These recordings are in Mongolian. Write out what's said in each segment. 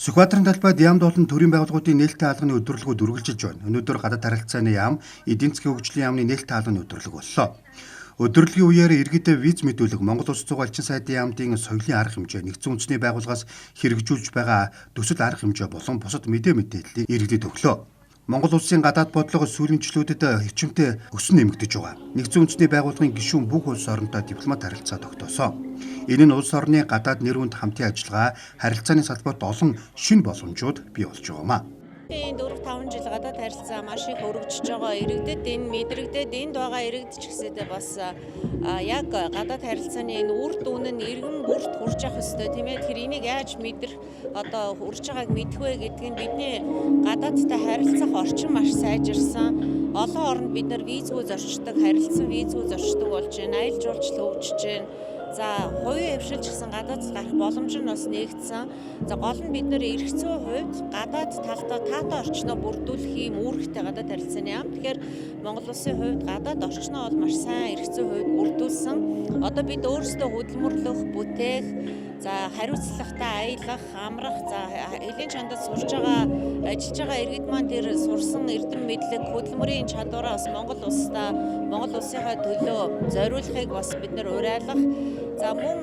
Сүхбаатарын талбайд яамд болон төрийн байгууллагуудын нээлттэй хаалганы өдөрлөгүүд үргэлжилж байна. Өнөөдөр гадаад харилцааны яам, эдийн засгийн хөгжлийн яамны нээлттэй хаалганы өдөрлөг боллоо. Өдөрлөгийн үеэр иргэдэд виз мэдүүлэх Монгол Улс зугаалчин сайдын яамдын соёлын арга хэмжээ, нэгдсэн үндэсний байгууллагаас хэрэгжүүлж байгаа төсөл арга хэмжээ болон бусад мэдээллийг иргэдэд өглөө. Монгол улсын гадаад бодлого сүүлийн жилүүдэд эрчимтэй өсөн нэмэгдэж байгаа. Нэгдсэн үндэсний байгууллагын гишүүн бүх улс оронтой дипломат харилцаа тогтоосон. Энэ нь улс орны гадаад нэр хүнд хамтын ажиллагаа, харилцааны салбарт олон шинэ боломжууд бий болж байгаамаа. Энэ 4-5 жил гадаад харилцаа маш их өргөжж байгаа. Иргэдэд энэ мэдрэгдээд энд байгаа иргэд ч гэсэдээ бас яг гадаад харилцааны энэ үр дүн нь иргэн бүрт хүрч явах ёстой тийм ээ. Тэгэхээр энийг яаж хүрч байгааг мэдэх вэ гэдг нь бидний гадаадтай харилцах орчин маш сайжирсан. Олон оронд бид нар визгүй зорчдог, харилцан визгүй зорчдог болж байна. Аялал жуулчлал хөгжиж байна. За хувийн хвшилж гисэн гадаад гарах боломж нь бас нэгдсэн. За гол нь бид нэр эрх зүйн хувьд гадаад талдаа таатай орчноо бүрдүүлэх юм үүрэгтэй гадаад харилцааны яам. Тэгэхээр Монгол улсын хувьд гадаад орчноо бол маш сайн эрх зүйн хувьд бүрдүүлсэн. Одоо бид өөрсдөө хөдөлмөрлөх, бүтээх, за хариуцлагатай аялах, амрах, за элийн чандад сурж байгаа, ажиллаж байгаа иргэд маань тэр сурсан эрдэм мэдлэг, хөдөлмөрийн чадвараа бас Монгол улсынхаа төлөө зориулахыг бас бид нэр уриалах. За мөн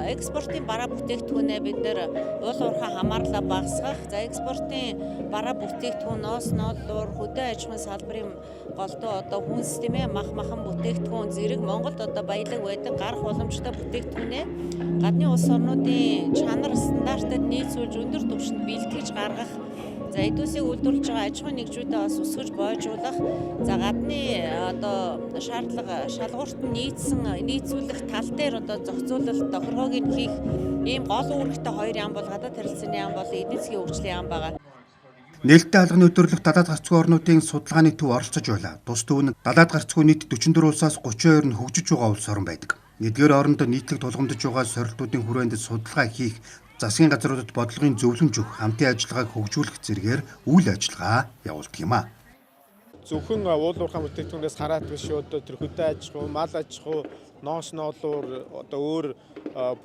экспортын бараа бүтээгдэхүүнээ бид нэр уул уурхай хамаарлаа багасгах. За экспортын бараа бүтээгдэхүүн ноос нооллуур, хөдөө аж ахуйн салбарын голдоо хүн системээ махан бүтээгдэхүүн зэрэг Монголд баялаг байдаг гарах боломжтой бүтээгдэхүүнээ гадны улс орнуудын чанар стандартад нийцүүлж өндөр түвшинд бэлтгэж гаргах. За эдүүсийг үйлдвэрлэж байгаа аж ахуйн нэгжүүдээ бас өсгөж боожуулах. За гадны шалгуурт нийцүүлэх тал дээр зохицуулалт тохиргоог нь хийх ийм гол үүрэгтэй хоёр яам бол гадаад харилцааны яам бол эдийн засгийн хөгжлийн яам байгаа. Нээлттэй хаалганы өдөрлөх далаад гарцгүй орнуудын судалгааны төв оролцож байлаа. Тус төв нь далаад гарцгүй нийт 44 улсаас 32 нь хөгжиж байгаа улс орн байдаг. Эдгээр оронд нийтлэг тулгамдж байгаа сорилтуудын хүрээнд судалгаа хийх, засгийн газруудад бодлогын зөвлөмж өгөх, хамтын ажиллагааг хөгжүүлэх зэргээр үйл ажиллагаа явуулдаг юм а. Зөвхөн уул уурхай бүтээгдэхүүнээс хараад биш тэр хөдөө аж ахуй, мал аж ахуй, ноос ноолуур өөр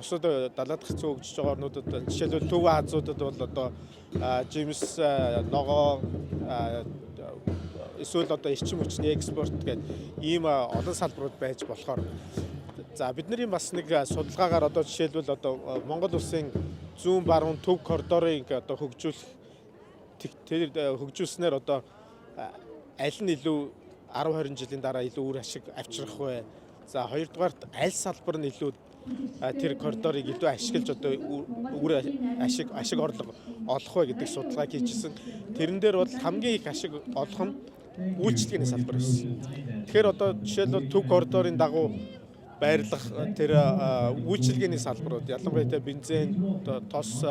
бусад далаад гарцгүй хөгжиж байгаа орнуудад жишээлбэл Төв Азиудад бол жимс, ногоо эсвэл эрчим хүчний экспорт гэдэг ийм олон салбарууд байж болохоор за бидний бас нэг судалгаагаар жишээлбэл Монгол улсын зүүн баруун төв коридорыг хөгжүүлснээр аль нь илүү 10-20 жилийн дараа илүү үр ашиг авчрах вэ? За хоёрдугаарт аль салбар нь илүү тэр коридорыг илүү ашиглаж үр ашиг орлого олох вэ гэдэг судалгаа хийжсэн. Тэрэн дээр бол хамгийн их ашиг олох нь үйлчлэгээний салбар байсан. Тэгэхээр жишээлбэл төв коридорын дагуу байрлах тэр үйлчлэгээний салбарууд ялангуяа бензин, тос,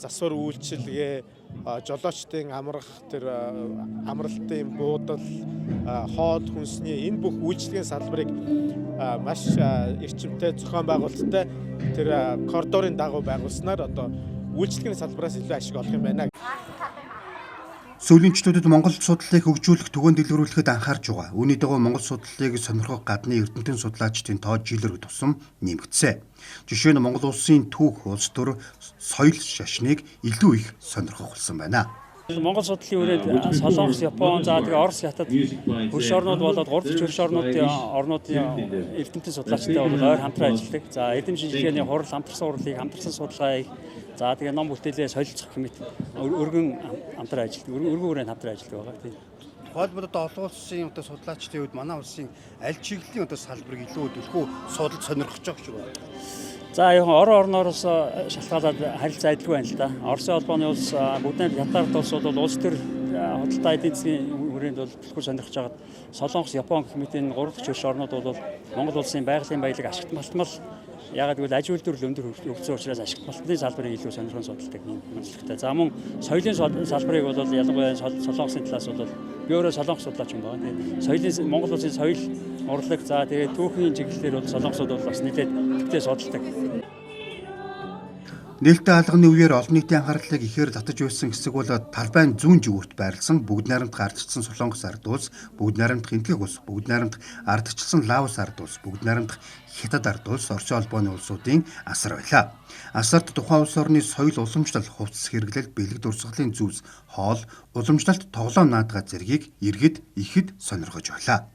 засвар үйлчилгээ, жолоочдын амрах, тэр амралтын буудал, хоол хүнсний энэ бүх үйлчлэгээний салбарыг маш эрчимтэй зохион байгуулалттай тэр коридорын дагуу байгуулснаар үйлчлэгээний салбараас илүү ашиг олох юм байна. Сүүлийн жилүүдэд Монгол судлалыг хөгжүүлэх түгээн дэлгэрүүлэхэд анхаарч байгаа. Үүний дагуу Монгол судлалыг сонирхох гадны эрдэмтэн судлаачдын тоо жилээр тусам нэмэгдсэн. Жишээ нь Монгол улсын түүх, улс төр, соёл шашныг илүү их сонирхох болсон байна. Монгол судлалын үрээд Солонгос, Япон, Орос, Хятад хөрш орнууд болоод 3 дахь хөрш орнуудын эрдэмтэн судлаачтай ойр хамтран ажилладаг. За эдийн шинжилгээний хурал, хамтарсан хурлыг хамтарсан судалгаа хийх. За тэгээ ном бүтээлээ солилцох хэмээн өргөн хамтран ажилладаг. Өргөн хүрээнд хамтран ажилладаг байгаа тийм. Хоолбол олон улсын судлаачдын үед манай улсын аль чиглэлийн салбарыг илүү төлхөө судалж сонирхож байгаа шүү дээ. За яг орноороос шалтгаалаад харилцаа адилгүй байна л да. Оросын холбооны улс бүгд Хятад улс бол улс төр худалдаа эдийн засгийн хүрээнд бол төлхөө сонирхож байгаа. Солонгос, Япон гэх мэт энэ 3 дахь хөрш орнууд бол Монгол улсын байгалийн баялаг ашиглалтмал ягаад гэвэл аж үйлдвэрлэл өндөр хөгжсөн учраас ашиглалтын салбарыг илүү сонирхон судалдаг юм онцлогтой. За мөн соёлын салбарыг бол ялангуяа Солонгосын талаас бол би өөрөө Солонгос судлаач юм байна. Тэгээд соёлын Монгол улсын соёл урлаг за тэгээд түүхийн чиглэлээр бол солонгосууд бол бас нэлээд төвтэй судалдаг. Нээлттэй хаалганы үеэр олон нийтийн анхаарлыг ихээр татаж байсан хэсэг бол талбайн зүүн зүгүүрт байрласан бүгд найрамдах ардчилсан Солонгос ард улс, бүгд найрамдах Энэтхэг улс, бүгд найрамдах ардчилсан Лаос ард улс, бүгд найрамдах Хятад ард улс Оросын холбооны улсуудын асар байлаа. Асарт тухайн улс орны соёл уламжлал, хувцас хэрэглэл, бэлэг дурсгалын зүйлс, хоол, уламжлалт, тоглоом наадгаа зэргийг иргэд ихэд сонирхож байлаа.